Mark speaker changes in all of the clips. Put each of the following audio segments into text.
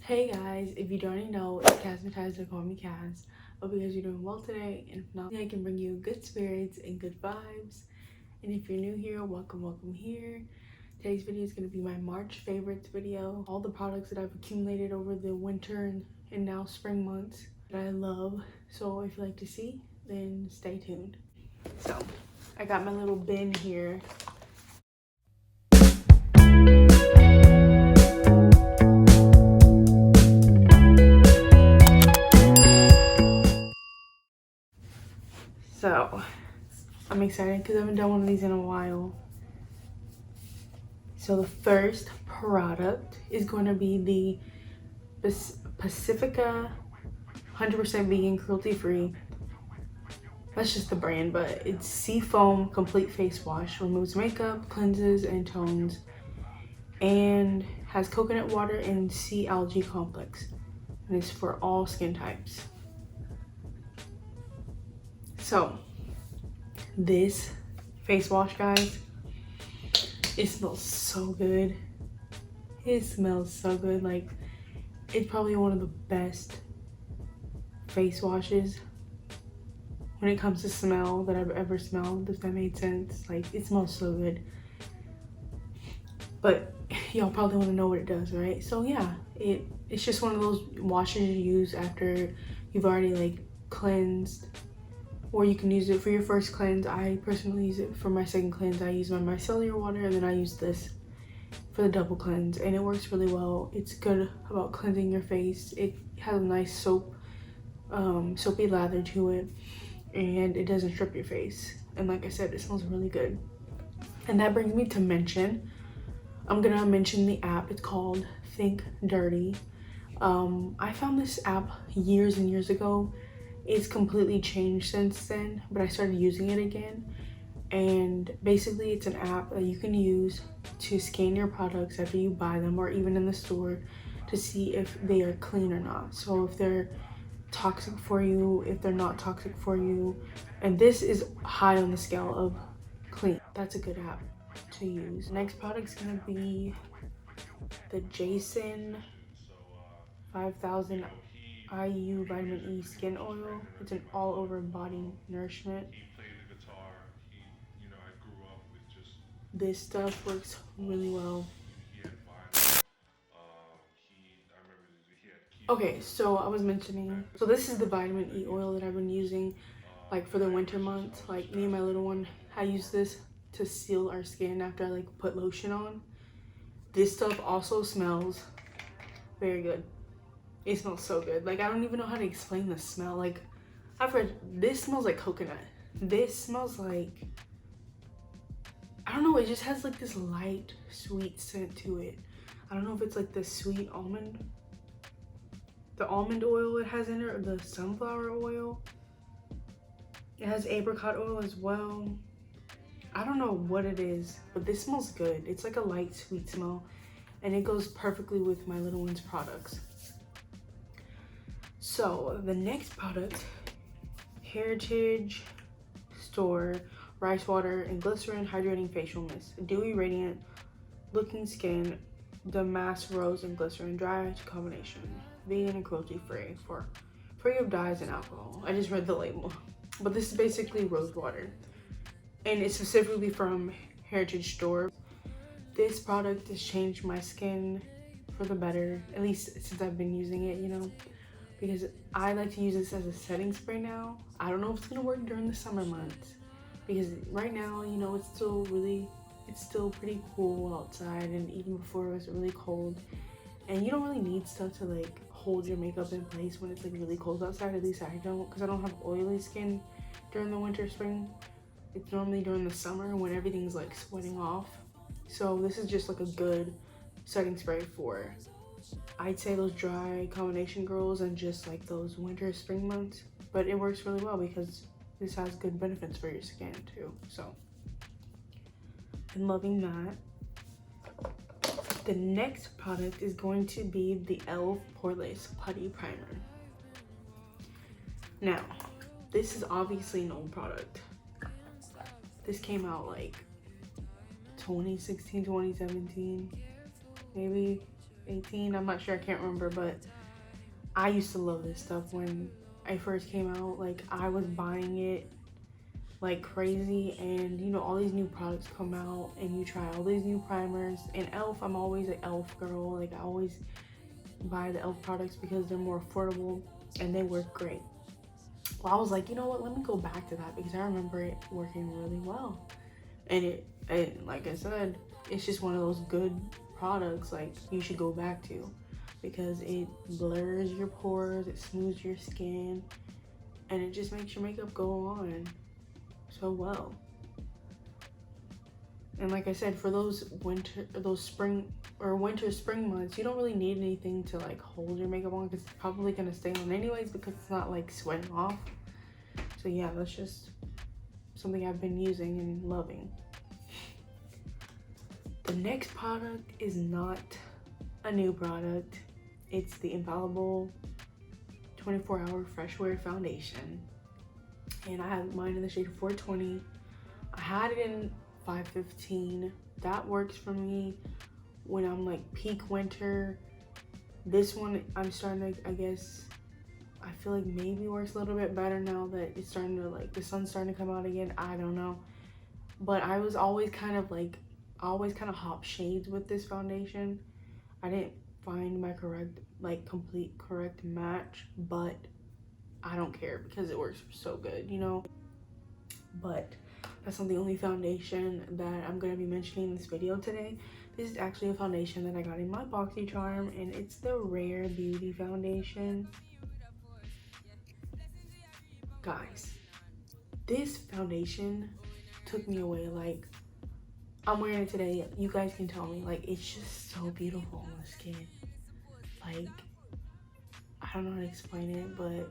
Speaker 1: Hey guys, if you don't already know, it's Casmatizer, so call me Cas. Hope you guys are doing well today, and if not, I can bring you good spirits and good vibes. And if you're new here, welcome here. Today's video is going to be my March favorites video. All the products that I've accumulated over the winter and now spring months that I love. So if you like to see, then stay tuned. So, I got my little bin here. So, I'm excited because I haven't done one of these in a while. So the first product is going to be the Pacifica 100% vegan, cruelty-free. That's just the brand, but it's Seafoam Complete Face Wash. Removes makeup, cleanses, and tones. And has coconut water and sea algae complex. And it's for all skin types. So, this face wash, guys, it smells so good. It smells so good. Like, it's probably one of the best face washes when it comes to smell that I've ever smelled, if that made sense. Like, it smells so good. But y'all probably want to know what it does, right? So yeah, it's just one of those washes you use after you've already like cleansed, or you can use it for your first cleanse. I personally use it for my second cleanse. I use my micellar water, and then I use this for the double cleanse, and it works really well. It's good about cleansing your face. It has a nice soapy lather to it, and it doesn't strip your face. And like I said, it smells really good. And that brings me to mention, I'm gonna mention the app. It's called Think Dirty. I found this app years and years ago. It's completely changed since then, but I started using it again. And basically it's an app that you can use to scan your products after you buy them, or even in the store, to see if they are clean or not. So if they're toxic for you, if they're not toxic for you. And this is high on the scale of clean. That's a good app to use. Next product's gonna be the Jason 5000 IU Vitamin E Skin Oil. It's an all-over body nourishment. This stuff works really well. Okay, so I was mentioning, so this is the vitamin E oil that I've been using like for the winter months. Like me and my little one, I use this to seal our skin after I like put lotion on. This stuff also smells very good. It smells so good. Like, I don't even know how to explain the smell. Like, I've read, this smells like coconut. This smells like, I don't know, it just has like this light, sweet scent to it. I don't know if it's like the sweet almond, the almond oil it has in it, or the sunflower oil. It has apricot oil as well. I don't know what it is, but this smells good. It's like a light, sweet smell, and it goes perfectly with my little one's products. So the next product, Heritage Store Rice Water and Glycerin Hydrating Facial Mist. Dewy, radiant looking skin, damask rose and glycerin dry combination. Vegan and cruelty free, free of dyes and alcohol. I just read the label. But this is basically rose water. And it's specifically from Heritage Store. This product has changed my skin for the better, at least since I've been using it, you know, because I like to use this as a setting spray now. I don't know if it's gonna work during the summer months, because right now, you know, it's still pretty cool outside, and even before it was really cold. And you don't really need stuff to like hold your makeup in place when it's like really cold outside. At least I don't, because I don't have oily skin during the winter, spring. It's normally during the summer when everything's like sweating off. So this is just like a good setting spray for, I'd say, those dry combination girls and just like those winter, spring months. But it works really well because this has good benefits for your skin too. So I'm loving that. The next product is going to be the e.l.f. Poreless Putty Primer. Now, this is obviously an old product. This came out like 2016, 2017, maybe. 18. I'm not sure, I can't remember, but I used to love this stuff when it first came out. Like, I was buying it like crazy, and you know, all these new products come out and you try all these new primers. And elf, I'm always an elf girl. Like, I always buy the elf products because they're more affordable and they work great. Well, I was like, you know what, let me go back to that because I remember it working really well. And like I said, it's just one of those good products like you should go back to because it blurs your pores, it smooths your skin, and it just makes your makeup go on so well. And like I said, for those spring months, you don't really need anything to like hold your makeup on because it's probably gonna stay on anyways because it's not like sweating off. So yeah, that's just something I've been using and loving. The next product is not a new product. It's the Infallible 24-Hour Fresh Wear Foundation. And I have mine in the shade 420. I had it in 515. That works for me when I'm like peak winter. This one I'm starting to, I guess, I feel like maybe works a little bit better now that it's starting to like, the sun's starting to come out again. I don't know. But I was always kind of like, I always kind of hop shades with this foundation. I didn't find my complete correct match, but I don't care because it works so good, you know. But that's not the only foundation that I'm going to be mentioning in this video today. This is actually a foundation that I got in my BoxyCharm, and it's the Rare Beauty foundation. Guys, this foundation took me away. Like, I'm wearing it today. You guys can tell me, like, it's just so beautiful on the skin. Like, I don't know how to explain it, but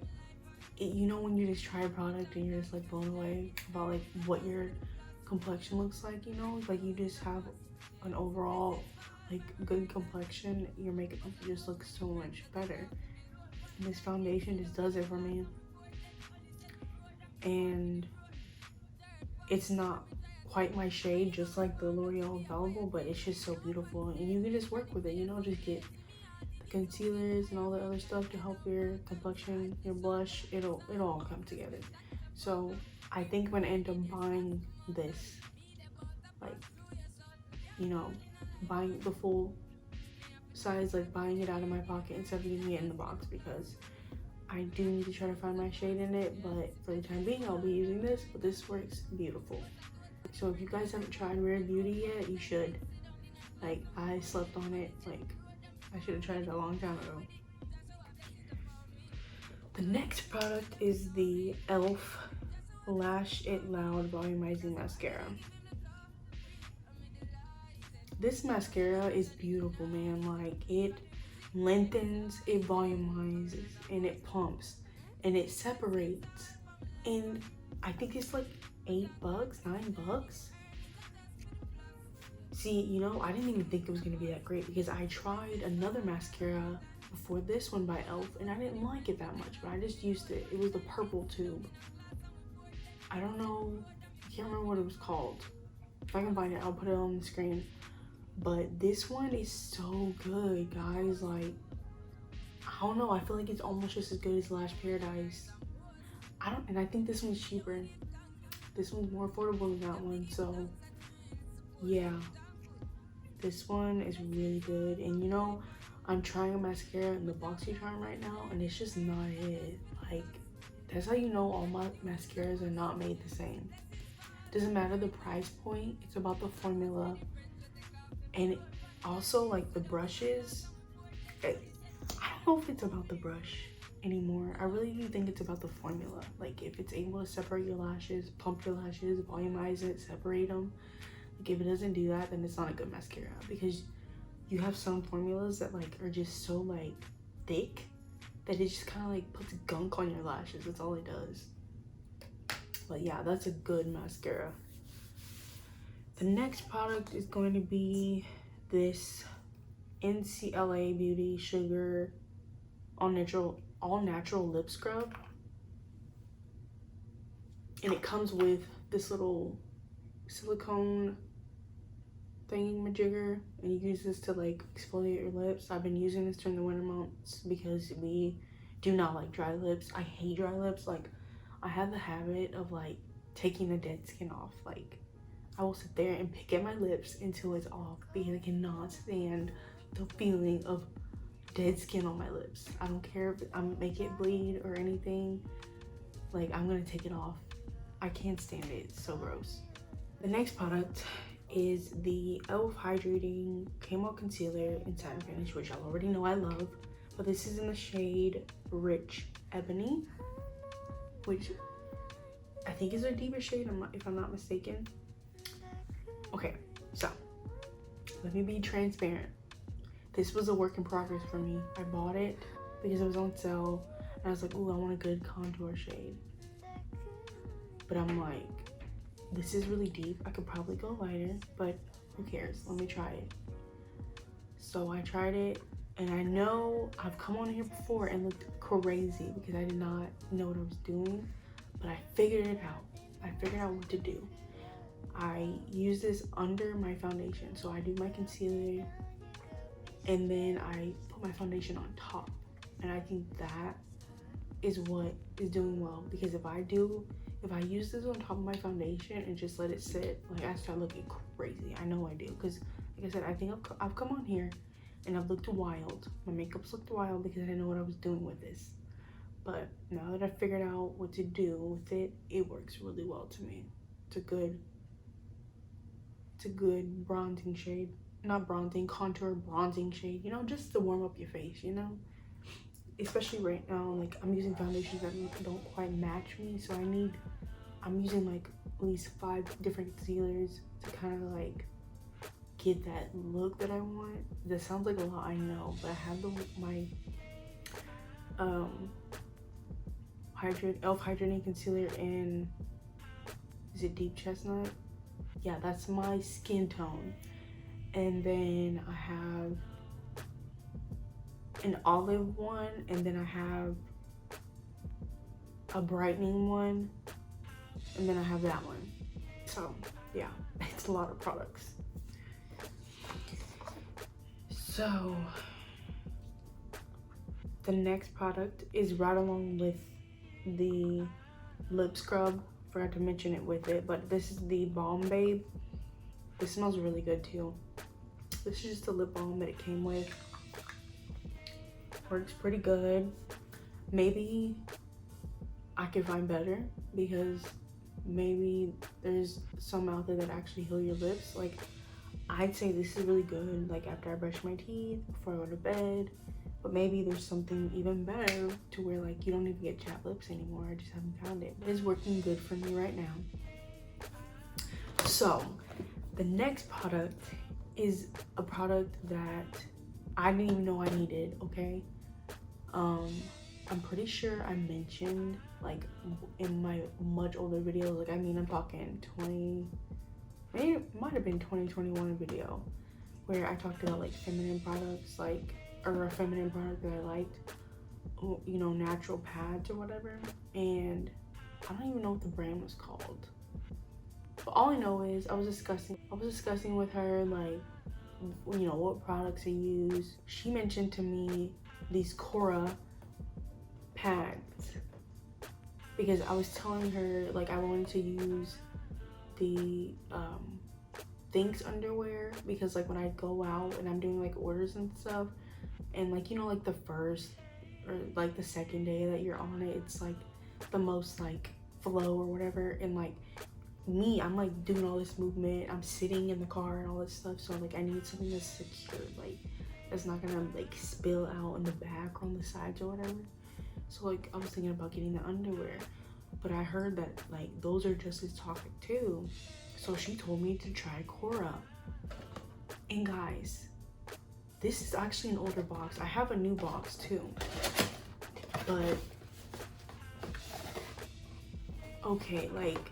Speaker 1: you know when you just try a product and you're just like blown away about like what your complexion looks like, you know, like you just have an overall like good complexion, your makeup just looks so much better. And this foundation just does it for me. And it's not quite my shade, just like the L'Oreal Infallible, but it's just so beautiful, and you can just work with it, you know, just get concealers and all the other stuff to help your complexion, your blush, it'll all come together. So I think I'm gonna end up buying this, like, you know, buying the full size, like buying it out of my pocket instead of getting it in the box, because I do need to try to find my shade in it. But for the time being, I'll be using this, but this works beautiful. So if you guys haven't tried Rare Beauty yet, you should. Like, I slept on it. Like, I should have tried it a long time ago. The next product is the e.l.f. Lash It Loud Volumizing Mascara. This mascara is beautiful, man. Like, it lengthens, it volumizes, and it pumps, and it separates. And I think it's like $8, $9. See, you know, I didn't even think it was gonna be that great because I tried another mascara before this one by e.l.f. and I didn't like it that much, but I just used it. It was the purple tube. I don't know, I can't remember what it was called. If I can find it, I'll put it on the screen. But this one is so good, guys. Like, I don't know, I feel like it's almost just as good as Lash Paradise. And I think this one's cheaper. This one's more affordable than that one, so yeah. This one is really good. And you know, I'm trying a mascara in the BoxyCharm right now, and it's just not it. Like, that's how you know all my mascaras are not made the same. Doesn't matter the price point, it's about the formula. And also, like, the brushes, I don't know if it's about the brush anymore. I really do think it's about the formula. Like, if it's able to separate your lashes, plump your lashes, volumize it, separate them. Like, if it doesn't do that, then it's not a good mascara, because you have some formulas that like are just so like thick that it just kind of like puts gunk on your lashes. That's all it does. But yeah, that's a good mascara. The next product is going to be this NCLA Beauty Sugar all natural lip scrub, and it comes with this little silicone thingy-majigger, and you use this to like exfoliate your lips. I've been using this during the winter months because we do not like dry lips. I hate dry lips. Like, I have the habit of like taking the dead skin off. Like, I will sit there and pick at my lips until it's off because I cannot stand the feeling of dead skin on my lips. I don't care if I make it bleed or anything. Like, I'm gonna take it off. I can't stand it. It's so gross. The next product is the e.l.f. Hydrating Camo Concealer in Satin Finish, which y'all already know I love. But this is in the shade Rich Ebony, which I think is a deeper shade, if I'm not mistaken. Okay, so let me be transparent. This was a work in progress for me. I bought it because it was on sale, and I was like, ooh, I want a good contour shade. But I'm like, this is really deep. I could probably go lighter, but who cares? Let me try it. So I tried it, and I know I've come on here before and looked crazy because I did not know what I was doing, but I figured it out. I figured out what to do. I use this under my foundation. So I do my concealer, and then I put my foundation on top. And I think that is what is doing well, because if I use this on top of my foundation and just let it sit, like, I start looking crazy. I know I do, because like I said, I think I've come on here and I've looked wild. My makeup's looked wild because I didn't know what I was doing with this. But now that I've figured out what to do with it, it works really well to me. It's a good bronzing shade. Not bronzing, contour bronzing shade, you know, just to warm up your face, you know? Especially right now, like, I'm using foundations that don't quite match me, so I'm using like at least 5 different concealers to kind of like get that look that I want. That sounds like a lot, I know, but I have my e.l.f. Hydrating Concealer in, is it Deep Chestnut? Yeah, that's my skin tone. And then I have an olive one, and then I have a brightening one, and then I have that one. So yeah, it's a lot of products. So the next product is right along with the lip scrub. Forgot to mention it with it, but this is the Balm Babe. This smells really good too. This is just a lip balm that it came with. Works pretty good. Maybe I could find better, because maybe there's some out there that actually heal your lips. Like, I'd say this is really good, like, after I brush my teeth, before I go to bed. But maybe there's something even better to where, like, you don't even get chapped lips anymore. I just haven't found it. But it's working good for me right now. So the next product is a product that I didn't even know I needed, okay? I'm pretty sure I mentioned, like, in my much older videos, like, I mean, I'm talking 20, maybe it might have been 2021 video, where I talked about, like, feminine products, like, or a feminine product that I liked, you know, natural pads or whatever, and I don't even know what the brand was called. But all I know is I was discussing with her, like, you know, what products I use. She mentioned to me these Cora pads, because I was telling her, like, I wanted to use the Thinx underwear, because, like, when I go out and I'm doing, like, orders and stuff, and, like, you know, like, the first or, like, the second day that you're on it, it's, like, the most, like, flow or whatever, and, like, me, I'm, like, doing all this movement, I'm sitting in the car and all this stuff, so, like, I need something that's secure, like, that's not gonna, like, spill out in the back or on the sides or whatever. So, like, I was thinking about getting the underwear, but I heard that, like, those are just as toxic too. So she told me to try Cora. And guys, this is actually an older box. I have a new box too, but okay, like,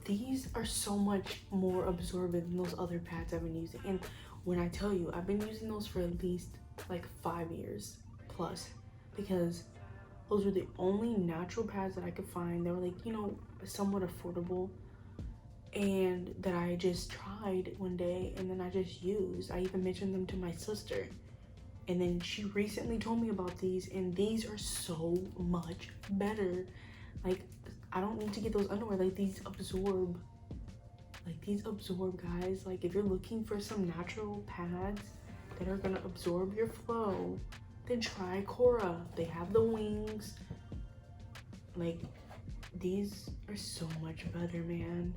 Speaker 1: these are so much more absorbent than those other pads I've been using. And when I tell you, I've been using those for at least like 5 years plus, because those were the only natural pads that I could find. They were, like, you know, somewhat affordable, and that I just tried one day and then I just used. I even mentioned them to my sister, and then she recently told me about these, and these are so much better. Like, I don't need to get those underwear. Like, these absorb. Like, these absorb, guys. Like, if you're looking for some natural pads that are gonna absorb your flow, then try Cora. They have the wings. Like, these are so much better, man.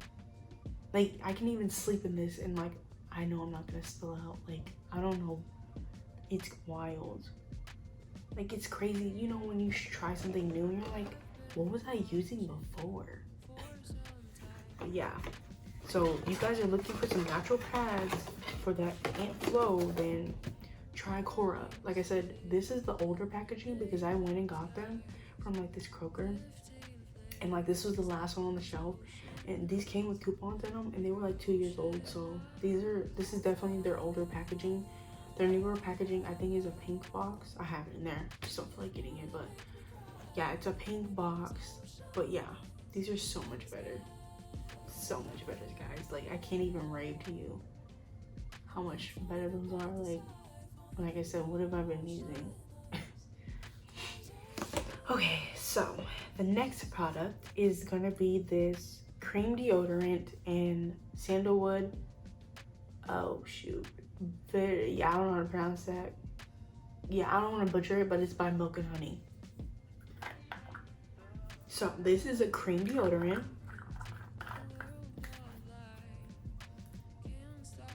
Speaker 1: Like, I can even sleep in this and like, I know I'm not gonna spill out. Like, I don't know. It's wild. Like, it's crazy. You know, when you try something new and you're like, what was I using before? But yeah. So if you guys are looking for some natural pads for that ant flow, then try Cora. Like I said, this is the older packaging because I went and got them from like this Kroger, and like this was the last one on the shelf, and these came with coupons in them, and they were like 2 years old. So this is definitely their older packaging. Their newer packaging, I think, is a pink box. I have it in there, just don't feel like getting it, but yeah, it's a pink box. But yeah, these are so much better. So much better, guys. Like, I can't even rave to you how much better those are. Like I said, what have I been using? Okay, so the next product is gonna be this cream deodorant in sandalwood. Oh shoot, yeah, I don't know how to pronounce that. Yeah, I don't want to butcher it, but it's by Milk+honey. So this is a cream deodorant.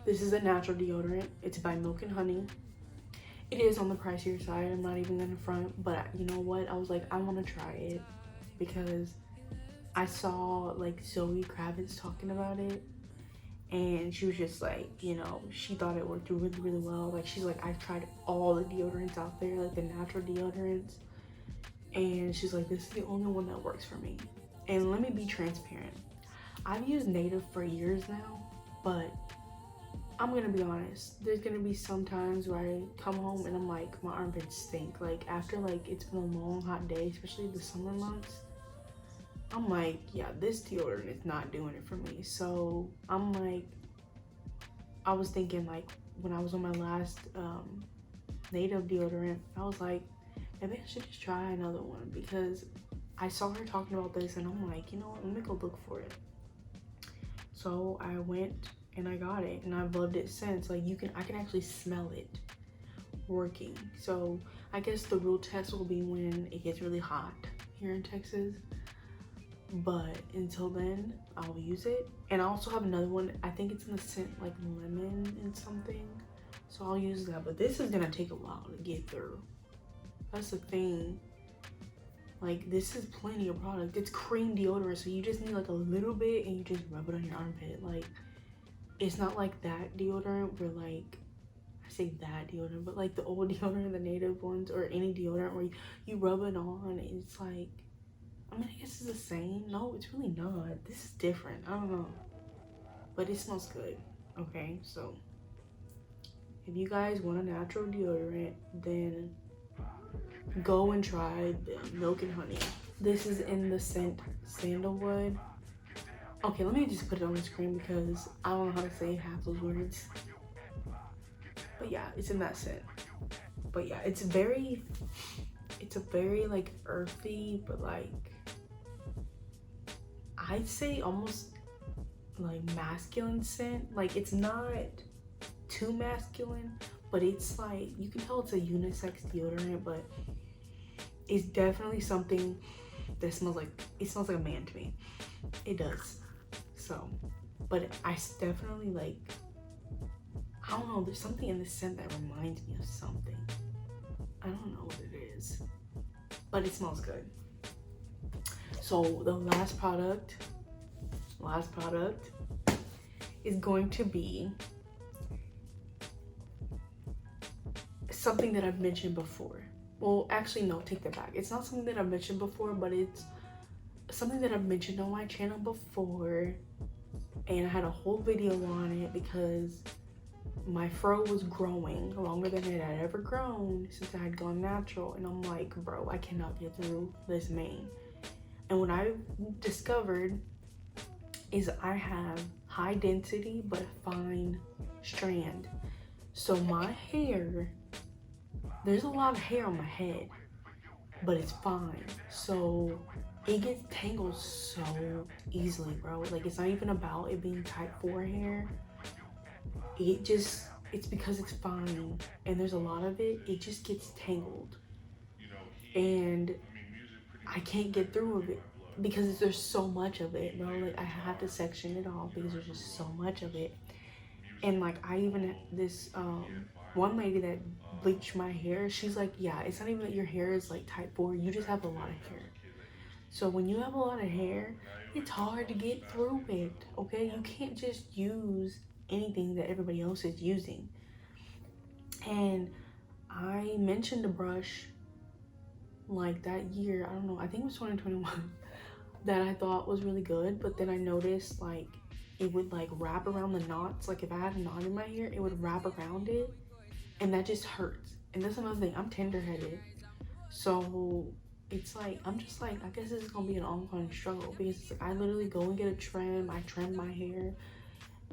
Speaker 1: This is a natural deodorant. It's by Milk+honey. It is on the pricier side, I'm not even gonna front, but you know what? I was like, I want to try it because I saw like Zoe Kravitz talking about it, and she was just like, you know, she thought it worked really, really well. Like, she's like, I've tried all the deodorants out there, like the natural deodorants, and she's like, this is the only one that works for me. And let me be transparent. I've used Native for years now, but I'm gonna be honest, there's gonna be some times where I come home and I'm like, my armpits stink. Like, after like it's been a long hot day, especially the summer months, I'm like, yeah, this deodorant is not doing it for me. So I'm like, I was thinking, like, when I was on my last Native deodorant, I was like, maybe I should just try another one, because I saw her talking about this and I'm like, you know what, let me go look for it. So I went and I got it, and I've loved it since. Like, I can actually smell it working. So I guess the real test will be when it gets really hot here in Texas, but until then I'll use it. And I also have another one, I think it's in the scent like lemon and something, so I'll use that. But this is gonna take a while to get through. That's the thing. Like, this is plenty of product. It's cream deodorant, so you just need like a little bit and you just rub it on your armpit. Like, it's not like that deodorant where, like, I say that deodorant, but like the old deodorant, the Native ones, or any deodorant where you rub it on and it's like, I mean, I guess it's the same. No, it's really not. This is different. I don't know, but it smells good. Okay, so if you guys want a natural deodorant, then go and try the Milk+honey. This is in the scent sandalwood. Okay, let me just put it on the screen because I don't know how to say half those words. But yeah, it's in that scent. But yeah, it's a very like earthy, but like, I'd say almost like masculine scent. Like, it's not too masculine, but it's like, you can tell it's a unisex deodorant, but it's definitely something that smells like, it smells like a man to me. It does. So, but I definitely like, I don't know, there's something in the scent that reminds me of something. I don't know what it is, but it smells good. So the last product is going to be something that I've mentioned before. Well, actually, no, take that back. It's not something that I've mentioned before, but it's something that I've mentioned on my channel before, and I had a whole video on it because my fro was growing longer than it had ever grown since I had gone natural, and I'm like, bro, I cannot get through this mane. And what I discovered is I have high density but fine strand. So my hair, there's a lot of hair on my head, but it's fine. So it gets tangled so easily, bro. Like, it's not even about it being type 4 hair. It's because it's fine and there's a lot of it, it just gets tangled. And I can't get through of it because there's so much of it, bro. Like, I have to section it off because there's just so much of it. And like, I even, this one lady that bleached my hair, she's like, yeah, it's not even that your hair is like type 4, you just have a lot of hair. So when you have a lot of hair, it's hard to get through it, okay? You can't just use anything that everybody else is using. And I mentioned a brush like that year, I don't know, I think it was 2021, that I thought was really good, but then I noticed like it would like wrap around the knots. Like, if I had a knot in my hair, it would wrap around it, and that just hurts. And that's another thing, I'm tender-headed, so it's like, I'm just like, I guess this is gonna be an ongoing struggle, because it's like, I literally go and get a trim, I trim my hair,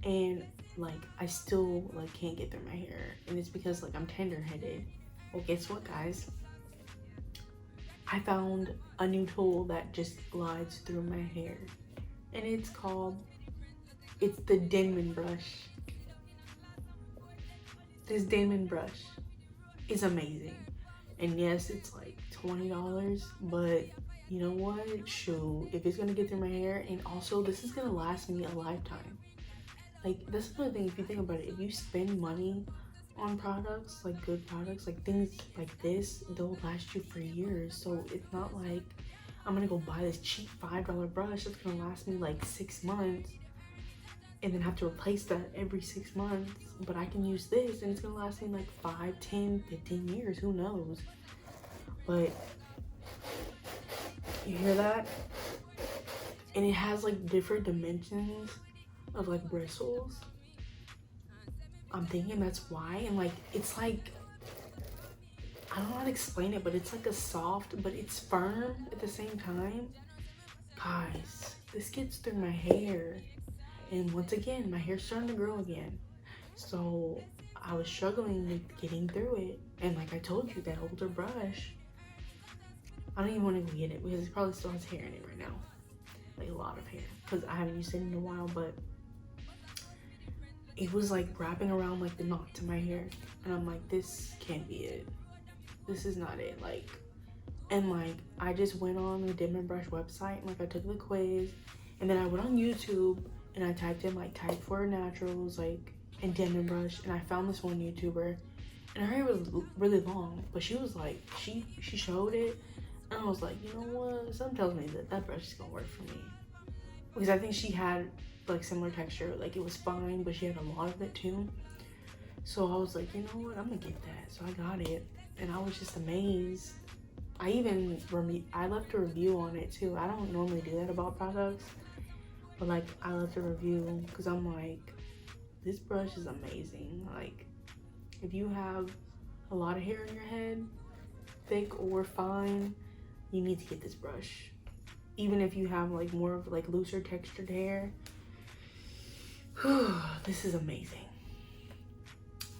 Speaker 1: and like, I still like can't get through my hair, and it's because like I'm tender-headed. Well, guess what, guys? I found a new tool that just glides through my hair, and it's the Denman brush. This Denman brush is amazing. And yes, it's like $20, but you know what? Shoot, if it's gonna get through my hair, and also this is gonna last me a lifetime. Like, that's another thing, if you think about it, if you spend money on products, like good products, like things like this, they'll last you for years. So it's not like I'm gonna go buy this cheap $5 brush that's gonna last me like 6 months and then have to replace that every 6 months. But I can use this and it's gonna last me like 5, 10, 15 years, who knows? But you hear that? And it has like different dimensions of like bristles. I'm thinking that's why. And like, it's like, I don't know how to explain it, but it's like a soft, but it's firm at the same time. Guys, this gets through my hair. And once again, my hair's starting to grow again. So I was struggling with getting through it. And like I told you, that older brush, I don't even want to go get it because it probably still has hair in it right now. Like a lot of hair, because I haven't used it in a while, but it was like wrapping around like the knots in my hair. And I'm like, this can't be it. This is not it. Like, and like, I just went on the Denman brush website and like I took the quiz, and then I went on YouTube and I typed in like type 4 naturals, like, and Denman brush, and I found this one YouTuber, and her hair was really long, but she was like, she showed it, and I was like, you know what, something tells me that brush is gonna work for me, because I think she had like similar texture, like it was fine, but she had a lot of it too. So I was like, you know what, I'm gonna get that. So I got it, and I was just amazed. I left a review on it too. I don't normally do that about products, but like I left a review because I'm like, this brush is amazing. Like, if you have a lot of hair in your head, thick or fine, you need to get this brush. Even if you have like more of like looser textured hair, this is amazing.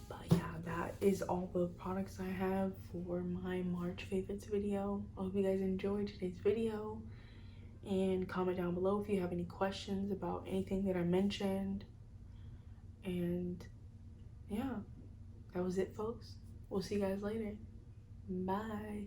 Speaker 1: But yeah, that is all the products I have for my March favorites video. I hope you guys enjoyed today's video, and comment down below if you have any questions about anything that I mentioned. And yeah, that was it, folks. We'll see you guys later. Bye.